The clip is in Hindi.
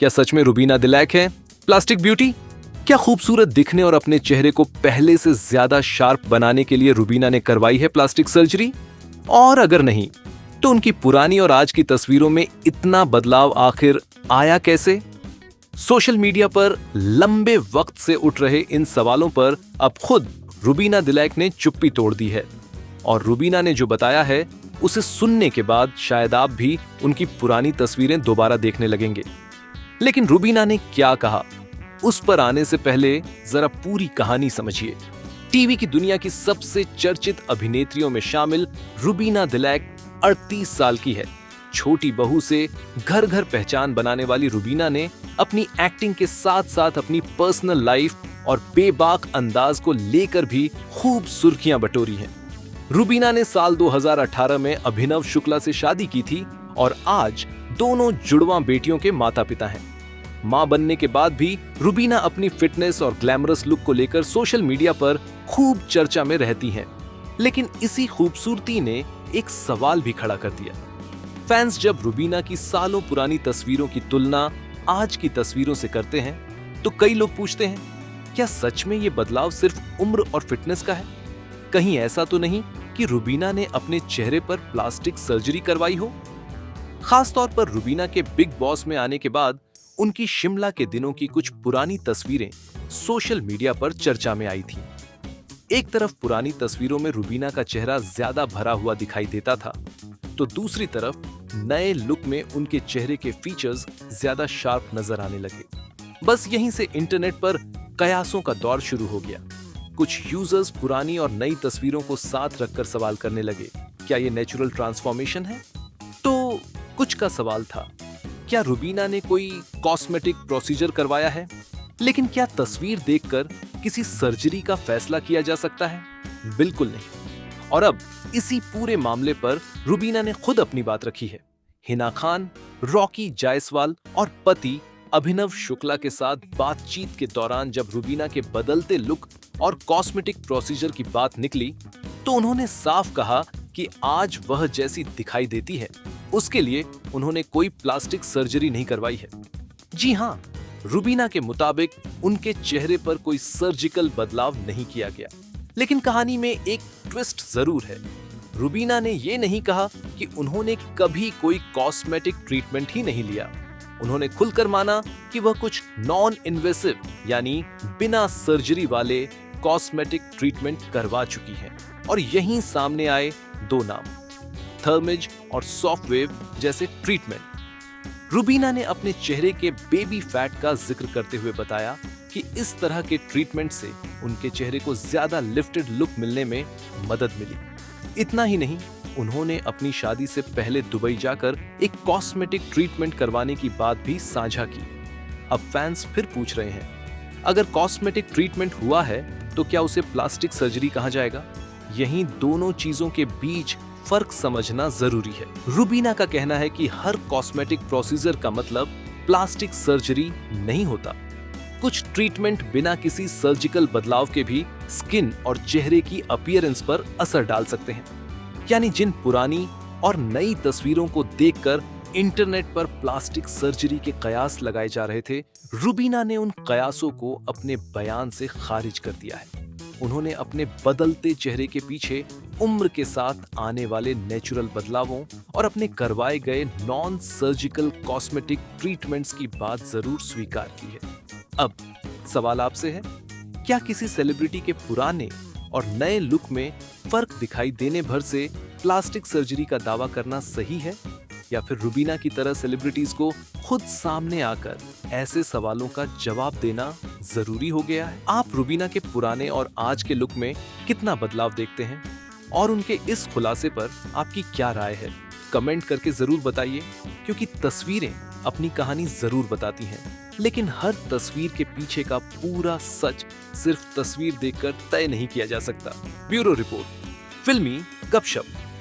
क्या सच में रुबीना दिलैक है प्लास्टिक ब्यूटी? क्या खूबसूरत दिखने और अपने चेहरे को पहले से ज्यादा शार्प बनाने के लिए रुबीना ने करवाई है प्लास्टिक सर्जरी? और अगर नहीं, तो उनकी पुरानी और आज की तस्वीरों में इतना बदलाव आखिर आया कैसे? सोशल मीडिया पर लंबे वक्त से उठ रहे इन सवालों पर अब खुद रुबीना दिलैक ने चुप्पी तोड़ दी है। और रुबीना ने जो बताया है उसे सुनने के बाद शायद आप भी उनकी पुरानी तस्वीरें दोबारा देखने लगेंगे। लेकिन रुबीना ने क्या कहा, उस पर आने से पहले जरा पूरी कहानी समझिए। टीवी की दुनिया की सबसे चर्चित अभिनेत्रियों में शामिल रुबीना दिलैक 38 साल की है। छोटी बहू से घर घर पहचान बनाने वाली रुबीना ने अपनी एक्टिंग के साथ साथ अपनी पर्सनल लाइफ और बेबाक अंदाज को लेकर भी खूब सुर्खियां बटोरी हैं। रुबीना ने साल 2018 में अभिनव शुक्ला से शादी की थी और आज दोनों जुड़वां बेटियों के माता पिता हैं। मां बनने के बाद भी रुबीना अपनी फिटनेस और ग्लैमरस लुक को लेकर सोशल मीडिया पर खूब चर्चा में रहती हैं। लेकिन इसी खूबसूरती ने एक सवाल भी खड़ा कर दिया। फैंस जब रुबीना की सालों पुरानी तस्वीरों की तुलना आज की तस्वीरों से करते हैं तो कई लोग पूछते हैं, क्या सच में ये बदलाव सिर्फ उम्र और फिटनेस का है? कहीं ऐसा तो नहीं कि रुबीना ने अपने चेहरे पर प्लास्टिक सर्जरी करवाई हो? खासतौर पर रुबीना के बिग बॉस में आने के बाद उनकी शिमला के दिनों की कुछ पुरानी तस्वीरें सोशल मीडिया पर चर्चा में आई थीं। एक तरफ पुरानी तस्वीरों में रुबीना का चेहरा ज्यादा भरा हुआ दिखाई देता था, तो दूसरी तरफ नए लुक में उनके चेहरे के फीचर्स ज्यादा शार्प नजर आने लगे। बस यहीं से इंटरनेट पर कयासों का दौर शुरू हो गया। कुछ यूजर्स पुरानी और नई तस्वीरों को साथ रखकर सवाल करने लगे, क्या ये नेचुरल ट्रांसफॉर्मेशन है? तो कुछ का सवाल था, क्या रुबीना ने कोई कॉस्मेटिक प्रोसीजर करवाया है? लेकिन क्या तस्वीर देखकर किसी सर्जरी का फैसला किया जा सकता है? बिल्कुल नहीं। और अब इसी पूरे मामले पर रुबीना ने खुद अपनी बात रखी है। हिना खान, रॉकी जायसवाल और पति अभिनव शुक्ला के साथ बातचीत के दौरान जब रुबीना के बदलते लुक और कॉस्मेटिक प्रोसीजर की बात निकली, तो उन्होंने साफ कहा कि आज वह जैसी दिखाई देती है उसके लिए उन्होंने कोई प्लास्टिक सर्जरी नहीं करवाई है। जी हाँ, रुबीना के मुताबिक उनके चेहरे पर कोई सर्जिकल बदलाव नहीं किया गया। लेकिन कहानी में एक ट्विस्ट जरूर है। रुबीना ने ये नहीं कहा कि उन्होंने कभी कोई कॉस्मेटिक ट्रीटमेंट ही नहीं लिया। उन्होंने खुलकर माना कि वह कुछ नॉन इन्वेसिव यानी बिना सर्जरी वाले कॉस्मेटिक ट्रीटमेंट करवा चुकी हैं। और यहीं सामने आए दो नाम, थर्मिज और सॉफ्टवेव जैसे ट्रीटमेंट। रुबीना ने अपने चेहरे के बेबी फैट का जिक्र करते हुए बताया कि इस तरह के ट्रीटमेंट से उनके चेहरे को ज्यादा लिफ्टेड लुक मिलने में मदद मिली। इतना ही नहीं, उन्होंने अपनी शादी से पहले दुबई जाकर एक कॉस्मेटिक ट्रीटमेंट करवाने की बात भी साझा की। अब फैंस फिर पूछ रहे हैं, अगर कॉस्मेटिक ट्रीटमेंट हुआ है तो क्या उसे प्लास्टिक सर्जरी कहा जाएगा? यहीं दोनों चीजों के बीच फर्क समझना जरूरी है। रुबीना का कहना है कि हर कॉस्मेटिक प्रोसीजर का मतलब प्लास्टिक सर्जरी नहीं होता। कुछ ट्रीटमेंट बिना किसी सर्जिकल बदलाव के भी स्किन और चेहरे की अपीयरेंस पर असर डाल सकते हैं। यानी जिन पुरानी और नई तस्वीरों को देखकर इंटरनेट पर प्लास्टिक सर्जरी के कयास लगाए जा रहे थे, रुबीना ने उन कयासों को अपने बयान से खारिज कर दिया है। उन्होंने अपने बदलते चेहरे के पीछे उम्र के साथ आने वाले नेचुरल बदलावों और अपने करवाए गए नॉन सर्जिकल कॉस्मेटिक ट्रीटमेंट्स की बात जरूर स्वीकार की है। अब सवाल आपसे है, क्या किसी सेलिब्रिटी के पुराने और नए लुक में फर्क दिखाई देने भर से प्लास्टिक सर्जरी का दावा करना सही है, या फिर रुबीना की तरह सेलिब्रिटीज को खुद सामने आकर ऐसे सवालों का जवाब देना जरूरी हो गया है? आप रुबीना के पुराने और आज के लुक में कितना बदलाव देखते हैं और उनके इस खुलासे पर आपकी क्या राय है? कमेंट करके जरूर बताइए, क्योंकि तस्वीरें अपनी कहानी जरूर बताती हैं, लेकिन हर तस्वीर के पीछे का पूरा सच सिर्फ तस्वीर देखकर तय नहीं किया जा सकता। ब्यूरो रिपोर्ट, फिल्मी गपशप।